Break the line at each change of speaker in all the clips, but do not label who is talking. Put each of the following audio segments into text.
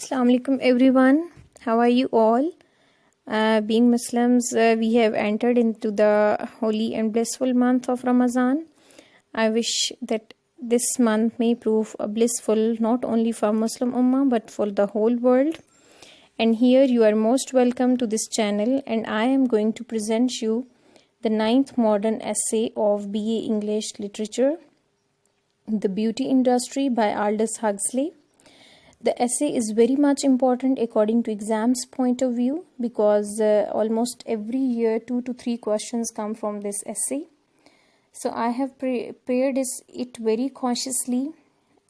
Assalamu alaikum everyone. How are you all? Being Muslims, we have entered into the holy and blissful month of Ramadan. I wish that this month may prove blissful not only for Muslim Ummah but for the whole world. And here you are most welcome to this channel, and I am going to present you the 9th modern essay of BA English Literature, The Beauty Industry by Aldous Huxley. The essay is very much important according to exams point of view because almost every year 2 to 3 questions come from this essay. So I have prepared it very consciously.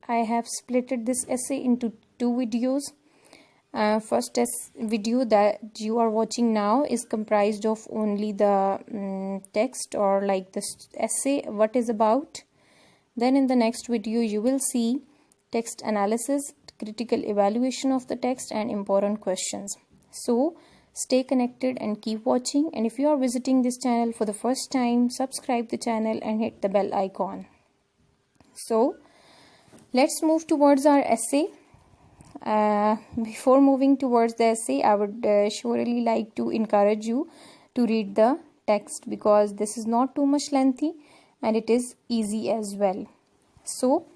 I have splitted this essay into 2 videos. First video that you are watching now is comprised of only the text or like this essay, what is about. Then in the next video you will see text analysis, critical evaluation of the text and important questions. So stay connected and keep watching, and if you are visiting this channel for the first time, subscribe the channel and hit the bell icon. So let's move towards our essay. Before moving towards the essay, I would surely like to encourage you to read the text because this is not too much lengthy and it is easy as well. So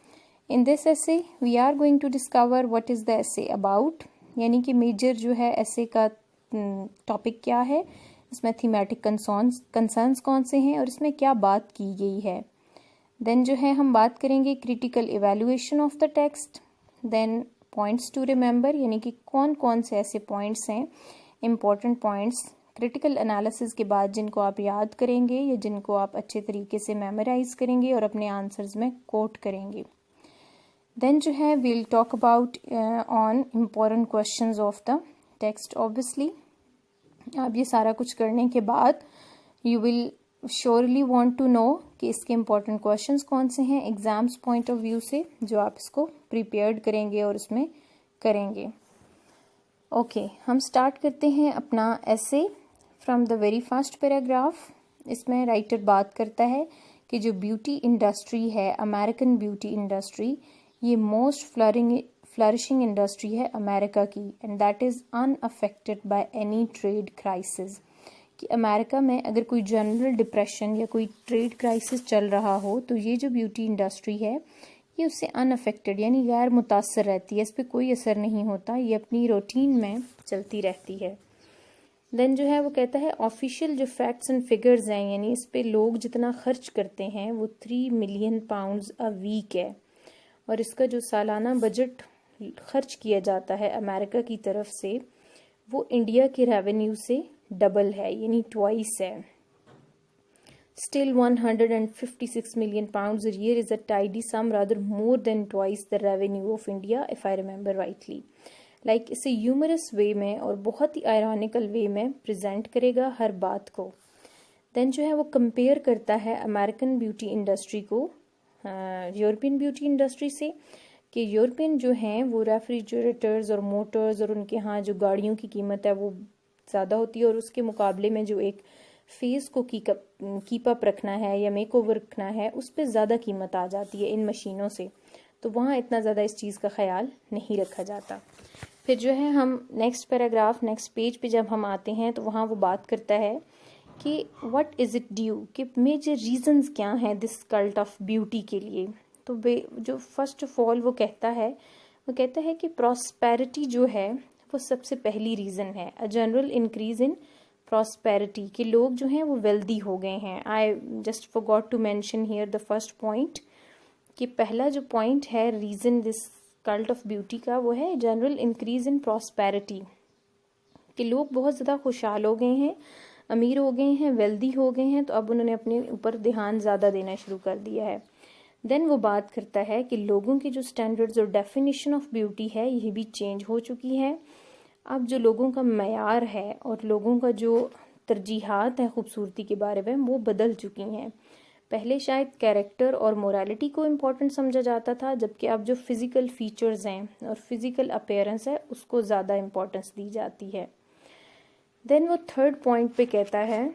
in this essay we are going to discover what is the essay about, यानी कि major जो है essay का topic क्या है, इसमें thematic concerns कौन से हैं और इसमें क्या बात की गई है. देन जो है हम बात करेंगे critical evaluation of the text, then points to remember, यानी कि कौन कौन से ऐसे पॉइंट्स हैं इम्पॉर्टेंट पॉइंट्स क्रिटिकल एनालिसिस के बाद जिनको आप याद करेंगे या जिनको आप अच्छे तरीके से मेमोराइज करेंगे और अपने आंसर्स में कोट करेंगे. देन जो है we'll talk about on important questions of the text. Obviously अब ये सारा कुछ करने के बाद you will surely want to know कि इसके important questions कौन से हैं एग्जाम्स point of view से, जो आप इसको prepared करेंगे और उसमें करेंगे. ओके, हम स्टार्ट करते हैं अपना essay from the very first paragraph. इसमें राइटर बात करता है कि जो ब्यूटी इंडस्ट्री है, अमेरिकन ब्यूटी इंडस्ट्री, ये मोस्ट फ्लरिशिंग इंडस्ट्री है अमेरिका की, and that is unaffected by any trade crisis. कि अमेरिका में अगर कोई जनरल डिप्रेशन या कोई ट्रेड क्राइसिस चल रहा हो तो ये जो ब्यूटी इंडस्ट्री है ये उससे अनअफेक्टेड यानी गैर मुतासर रहती है, इस पर कोई असर नहीं होता, ये अपनी रूटीन में चलती रहती है. देन जो है वो कहता है ऑफिशियल जो फैक्ट्स एंड फिगर्स हैं, यानी इस पे लोग जितना खर्च करते हैं वो 3 मिलियन पाउंड्स अ वीक है, और इसका जो सालाना बजट खर्च किया जाता है अमेरिका की तरफ से वो इंडिया के रेवेन्यू से डबल है, यानी ट्वाइस है. Still 156 million pounds a year is a tidy sum, rather more than twice the revenue of India if I remember rightly. Like इसे ह्यूमरस वे में और बहुत ही आयरॉनिकल वे में प्रेजेंट करेगा हर बात को. देन जो है वो कंपेयर करता है अमेरिकन ब्यूटी इंडस्ट्री को यूरोपियन ब्यूटी इंडस्ट्री से, कि यूरोपियन जो हैं वो रेफ्रिजरेटर्स और मोटर्स और उनके यहाँ जो गाड़ियों की कीमत है वो ज़्यादा होती है, और उसके मुकाबले में जो एक फेस को कीप अप रखना है या मेक ओवर रखना है उस पर ज़्यादा कीमत आ जाती है इन मशीनों से, तो वहाँ इतना ज़्यादा इस चीज़ का ख्याल नहीं रखा जाता. फिर जो है हम नेक्स्ट पैराग्राफ नेक्स्ट पेज पे जब हम आते हैं तो वहाँ वो बात करता है कि व्हाट इज़ इट ड्यू, कि मेजर रीजंस क्या हैं दिस कल्ट ऑफ ब्यूटी के लिए. तो जो फर्स्ट ऑफ ऑल वो कहता है कि प्रॉस्पेरिटी जो है वो सबसे पहली रीज़न है. A general increase in prosperity, कि लोग जो हैं वो वेल्दी हो गए हैं. I just forgot to mention here the first point, कि पहला जो पॉइंट है reason this cult of beauty का वो है जनरल इंक्रीज इन प्रॉस्पेरिटी, कि लोग बहुत ज़्यादा खुशहाल हो गए हैं, अमीर हो गए हैं, वेल्दी हो गए हैं, तो अब उन्होंने अपने ऊपर ध्यान ज़्यादा देना शुरू कर दिया है. देन वो बात करता है कि लोगों की जो स्टैंडर्ड्स और डेफिनेशन ऑफ ब्यूटी है ये भी चेंज हो चुकी है. अब जो लोगों का मयार है और लोगों का जो तरजीहात है खूबसूरती के बारे में वो बदल चुकी हैं. पहले शायद कैरेक्टर और मोरालिटी को इम्पोर्टेंट समझा जाता था, जबकि अब जो फिज़िकल फीचर्स हैं और फिज़िकल अपीयरेंस है उसको ज़्यादा इम्पोर्टेंस दी जाती है. देन वो थर्ड पॉइंट पे कहता है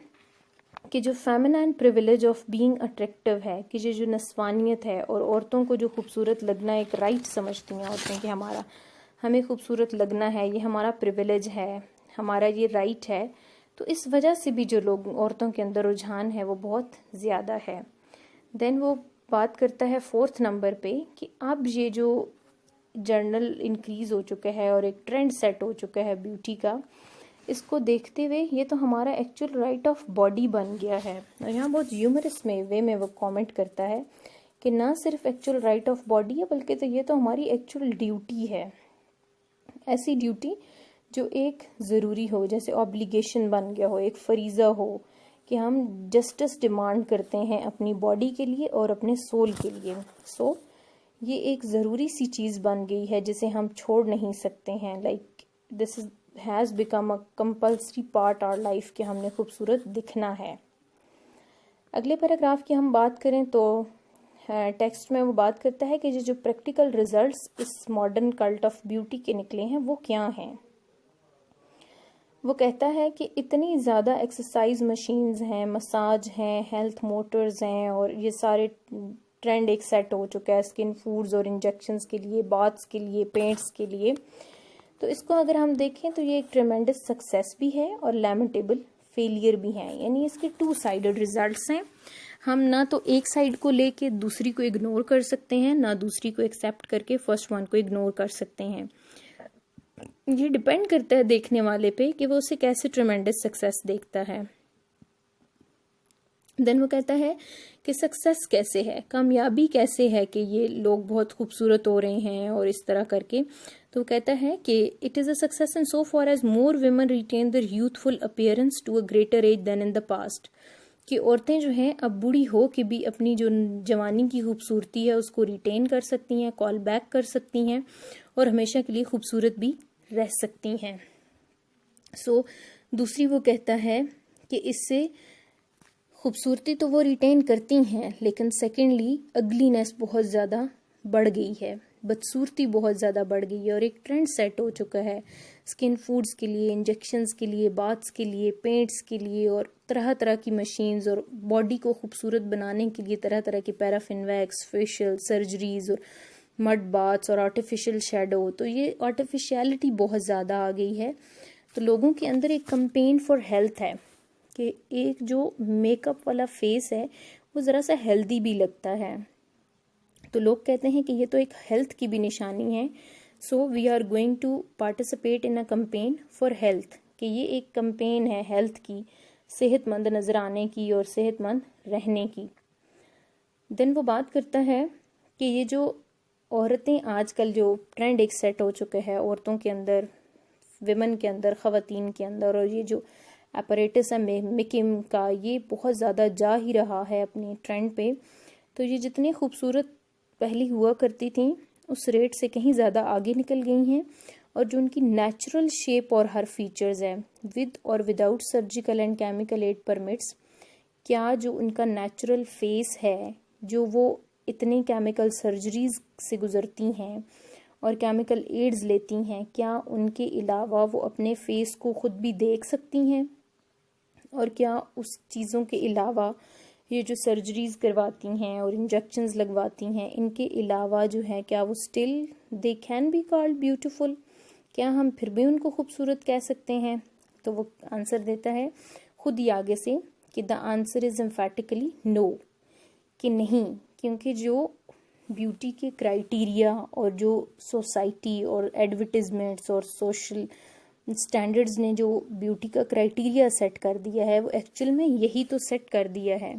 कि जो feminine privilege of being attractive है, कि जो नस्वानियत है और औरतों को जो खूबसूरत लगना एक राइट समझती हैं औरतें कि हमें खूबसूरत लगना है, ये हमारा प्रिविलेज है, हमारा ये राइट है। तो इस वजह से भी जो लोग औरतों के अंदर रुझान है वो बहुत ज़्यादा है। देन वो बात करता है 4th नंबर पे कि अब ये जो जर्नल इंक्रीज़ हो चुका है और एक ट्रेंड सेट हो चुका है ब्यूटी का, इसको देखते हुए ये तो हमारा एक्चुअल राइट ऑफ बॉडी बन गया है। और यहाँ बहुत ह्यूमरस वे में वो कमेंट करता है कि ना सिर्फ एक्चुअल राइट ऑफ बॉडी है बल्कि तो ये तो हमारी एक्चुअल ड्यूटी है। ऐसी ड्यूटी जो एक ज़रूरी हो, जैसे ऑब्लिगेशन बन गया हो, एक फरीज़ा हो कि हम जस्टिस डिमांड करते हैं अपनी बॉडी के लिए और अपने सोल के लिए। सो ये एक ज़रूरी सी चीज़ बन गई है जिसे हम छोड़ नहीं सकते हैं। Like this has become a compulsory part our life कि हमने खूबसूरत दिखना है। अगले पैराग्राफ की हम बात करें तो टेक्स्ट में वो बात करता है कि जो प्रैक्टिकल रिजल्ट्स इस मॉडर्न कल्ट ऑफ ब्यूटी के निकले हैं वो क्या हैं। वो कहता है कि इतनी ज़्यादा एक्सरसाइज मशीन्स हैं, मसाज हैं, हेल्थ मोटर्स हैं और ये सारे ट्रेंड एक सेट हो चुका है स्किन फूड्स और इंजेक्शंस के लिए, बाथ्स के लिए, पेंट्स के लिए। तो इसको अगर हम देखें तो ये एक ट्रेमेंडस सक्सेस भी है और लैमेंटेबल फेलियर भी है, यानी इसके 2 साइडेड रिजल्ट्स हैं। हम ना तो एक साइड को लेके दूसरी को इग्नोर कर सकते हैं, ना दूसरी को एक्सेप्ट करके फर्स्ट वन को इग्नोर कर सकते हैं। ये डिपेंड करता है देखने वाले पे कि वो उसे कैसे ट्रेमेंडस सक्सेस देखता है। देन वो कहता है कि सक्सेस कैसे है, कामयाबी कैसे है कि ये लोग बहुत खूबसूरत हो रहे हैं और इस तरह करके। तो वो कहता है कि it is a success in so far as more women retain their youthful appearance to a greater age than in the past. कि औरतें जो हैं अब बूढ़ी हो के भी अपनी जो जवानी की खूबसूरती है उसको रिटेन कर सकती हैं, कॉल बैक कर सकती हैं और हमेशा के लिए खूबसूरत भी रह सकती हैं। सो दूसरी वो कहता है कि इससे खूबसूरती तो वो रिटेन करती हैं, लेकिन सेकेंडली अगलीनेस बहुत ज़्यादा बढ़ गई है, बदसूरती बहुत ज़्यादा बढ़ गई है और एक ट्रेंड सेट हो चुका है स्किन फूड्स के लिए, इंजेक्शंस के लिए, बाथ्स के लिए, पेंट्स के लिए और तरह तरह की मशीन्स और बॉडी को खूबसूरत बनाने के लिए तरह तरह के पैराफिन वैक्स, फेशियल, सर्जरीज और मड बाथ्स और आर्टिफिशियल शेडो। तो ये आर्टिफिशियलिटी बहुत ज़्यादा आ गई है। तो लोगों के अंदर एक कंपेन फॉर हेल्थ है कि एक जो मेकअप वाला फेस है वो ज़रा सा हेल्दी भी लगता है। तो लोग कहते हैं कि ये तो एक हेल्थ की भी निशानी है। So we are going to participate in a campaign for health, कि ये एक कंपेन है हेल्थ की, सेहतमंद नज़र आने की और सेहतमंद रहने की। देन वो बात करता है कि ये जो औरतें आजकल जो ट्रेंड एक सेट हो चुके हैं औरतों के अंदर, विमेन के अंदर, ख़वातीन के अंदर, और ये जो अपरेटस है मेकिंग का ये बहुत ज़्यादा जा ही रहा है अपनी ट्रेंड पे। तो ये जितनी खूबसूरत पहली हुआ करती थी उस रेट से कहीं ज़्यादा आगे निकल गई हैं और जो उनकी नेचुरल शेप और हर फीचर्स है विद और without surgical and chemical aid permits, क्या जो उनका नेचुरल फेस है जो वो इतनी केमिकल सर्जरीज से गुजरती हैं और केमिकल एड्स लेती हैं, क्या उनके अलावा वो अपने फेस को खुद भी देख सकती हैं और क्या उस चीज़ों के अलावा ये जो सर्जरीज करवाती हैं और इंजेक्शंस लगवाती हैं इनके अलावा जो है क्या वो still they can be called beautiful, क्या हम फिर भी उनको खूबसूरत कह सकते हैं? तो वो आंसर देता है खुद ही आगे से कि the answer is emphatically no, कि नहीं, क्योंकि जो ब्यूटी के क्राइटेरिया और जो सोसाइटी और एडवर्टिजमेंट्स और सोशल स्टैंडर्ड्स ने जो ब्यूटी का क्राइटेरिया सेट कर दिया है वो एक्चुअल में यही तो सेट कर दिया है